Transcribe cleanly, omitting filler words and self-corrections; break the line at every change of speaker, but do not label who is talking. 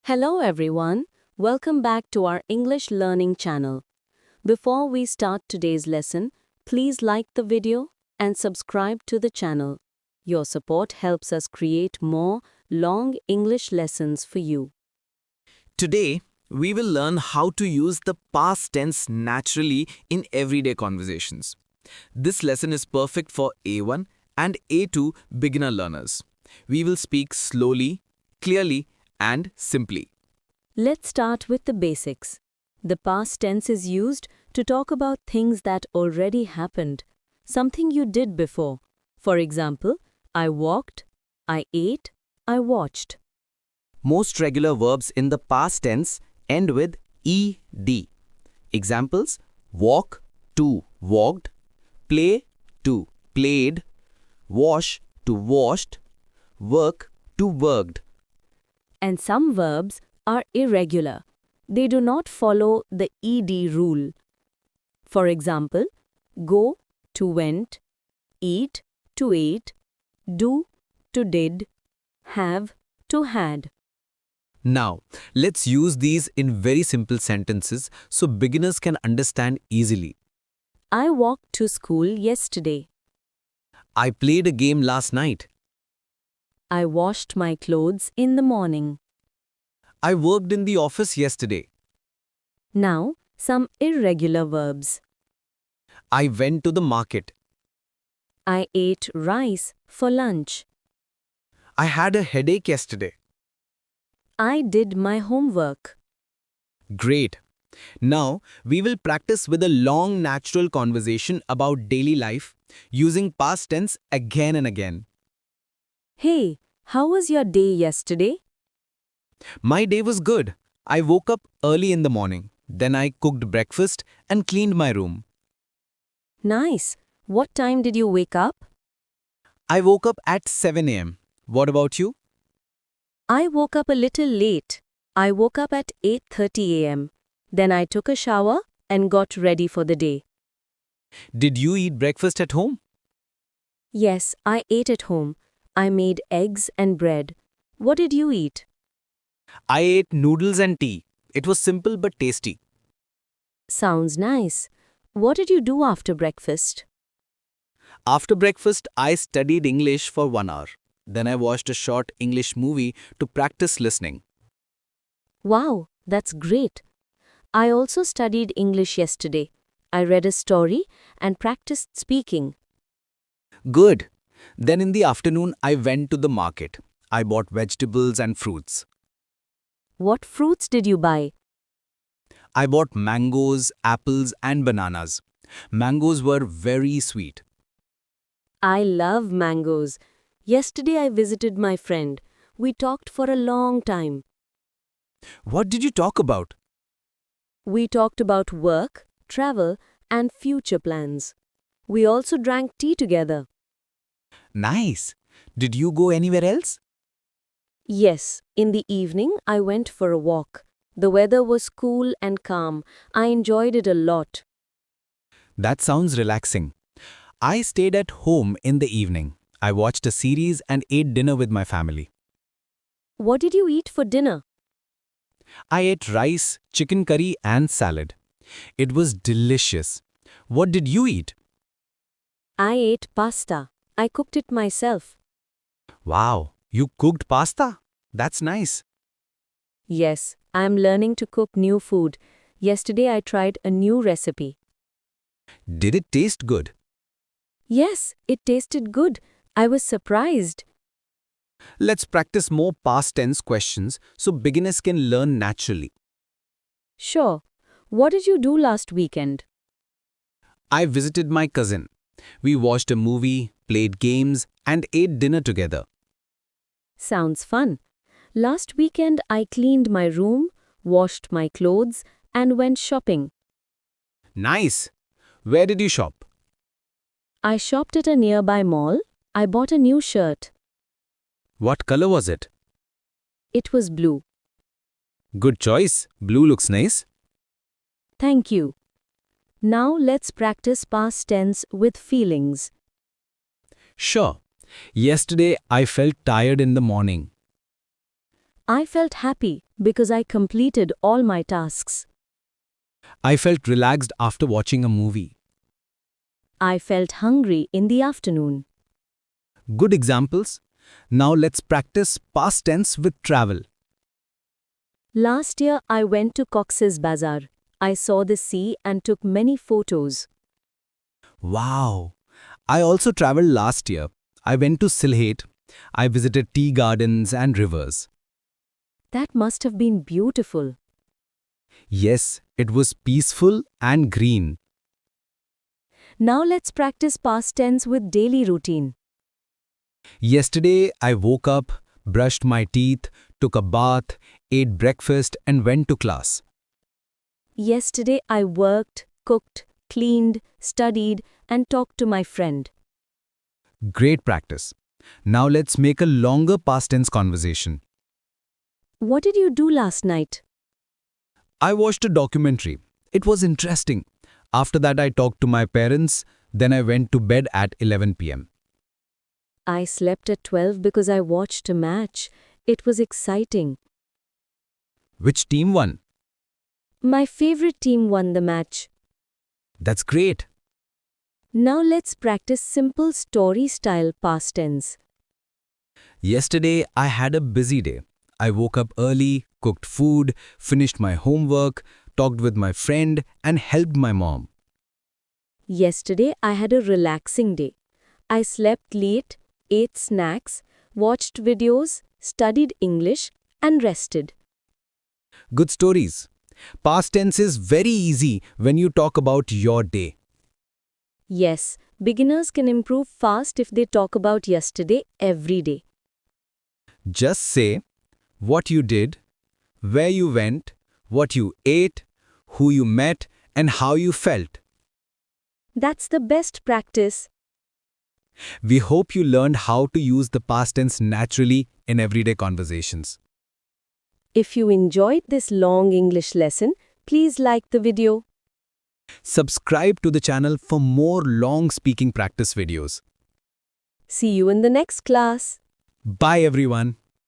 Hello everyone, welcome back to our English learning channel. Before we start today's lesson, please like the video and subscribe to the channel. Your support helps us create more long English lessons for you.
Today, we will learn how to use the past tense naturally in everyday conversations. This lesson is perfect for A1 and A2 beginner learners. We will speak slowly, clearly, and simply.
Let's start with the basics. The past tense is used to talk about things that already happened, something you did before. For example, I walked, I ate, I watched.
Most regular verbs in the past tense end with ed. Examples: walk to walked, play to played, wash to washed, work to worked.
And some verbs are irregular. They do not follow the ed rule. For example, go to went, eat to ate, do to did, have to had.
Now, let's use these in very simple sentences so beginners can understand easily.
I walked to school yesterday.
I played a game last night.
I washed my clothes in the morning.
I worked in the office yesterday.
Now, some irregular verbs.
I went to the market.
I ate rice for lunch.
I had a headache yesterday.
I did my homework.
Great. Now, we will practice with a long natural conversation about daily life using past tense again and again.
Hey, how was your day yesterday?
My day was good. I woke up early in the morning. Then I cooked breakfast and cleaned my room.
Nice. What time did you wake up?
I woke up at 7 a.m. What about you?
I woke up a little late. I woke up at 8:30 a.m. Then I took a shower and got ready for the day.
Did you eat breakfast at home?
Yes, I ate at home. I made eggs and bread. What did you eat?
I ate noodles and tea. It was simple but tasty.
Sounds nice. What did you do after breakfast?
After breakfast, I studied English for 1 hour. Then I watched a short English movie to practice listening.
Wow, that's great. I also studied English yesterday. I read a story and practiced speaking.
Good. Then in the afternoon, I went to the market. I bought vegetables and fruits.
What fruits did you buy?
I bought mangoes, apples, and bananas. Mangoes were very sweet.
I love mangoes. Yesterday I visited my friend. We talked for a long time.
What did you talk about?
We talked about work, travel, and future plans. We also drank tea together.
Nice. Did you go anywhere else?
Yes, in the evening I went for a walk. The weather was cool and calm. I enjoyed it a lot.
That sounds relaxing. I stayed at home in the evening. I watched a series and ate dinner with my family.
What did you eat for dinner?
I ate rice, chicken curry, and salad. It was delicious. What did you eat?
I ate pasta. I cooked it myself.
Wow, you cooked pasta? That's nice.
Yes, I am learning to cook new food. Yesterday I tried a new recipe.
Did it taste good?
Yes, it tasted good. I was surprised.
Let's practice more past tense questions so beginners can learn naturally.
Sure. What did you do last weekend?
I visited my cousin. We watched a movie, played games, and ate dinner together.
Sounds fun. Last weekend I cleaned my room, washed my clothes, and went shopping.
Nice. Where did you shop?
I shopped at a nearby mall. I bought a new shirt.
What color was it?
It was blue.
Good choice. Blue looks nice.
Thank you. Now let's practice past tense with feelings.
Sure. Yesterday I felt tired in the morning.
I felt happy because I completed all my tasks.
I felt relaxed after watching a movie.
I felt hungry in the afternoon.
Good examples. Now let's practice past tense with travel.
Last year I went to Cox's Bazar. I saw the sea and took many photos.
Wow! I also traveled last year. I went to Sylhet. I visited tea gardens and rivers.
That must have been beautiful.
Yes, it was peaceful and green.
Now let's practice past tense with daily routine.
Yesterday, I woke up, brushed my teeth, took a bath, ate breakfast, and went to class.
Yesterday I worked, cooked, cleaned, studied, and talked to my friend.
Great practice. Now let's make a longer past tense conversation.
What did you do last night?
I watched a documentary. It was interesting. After that, I talked to my parents. Then I went to bed at 11 p.m.
I slept at 12 because I watched a match. It was exciting.
Which team won?
My favorite team won the match.
That's great.
Now let's practice simple story-style past tense.
Yesterday, I had a busy day. I woke up early, cooked food, finished my homework, talked with my friend, and helped my mom.
Yesterday I had a relaxing day. I slept late, ate snacks, watched videos, studied English, and rested.
Good stories. Past tense is very easy when you talk about your day.
Yes, beginners can improve fast if they talk about yesterday every day.
Just say what you did, where you went, what you ate, who you met, and how you felt.
That's the best practice.
We hope you learned how to use the past tense naturally in everyday conversations.
If you enjoyed this long English lesson, please like the video.
Subscribe to the channel for more long speaking practice videos.
See you in the next class.
Bye everyone.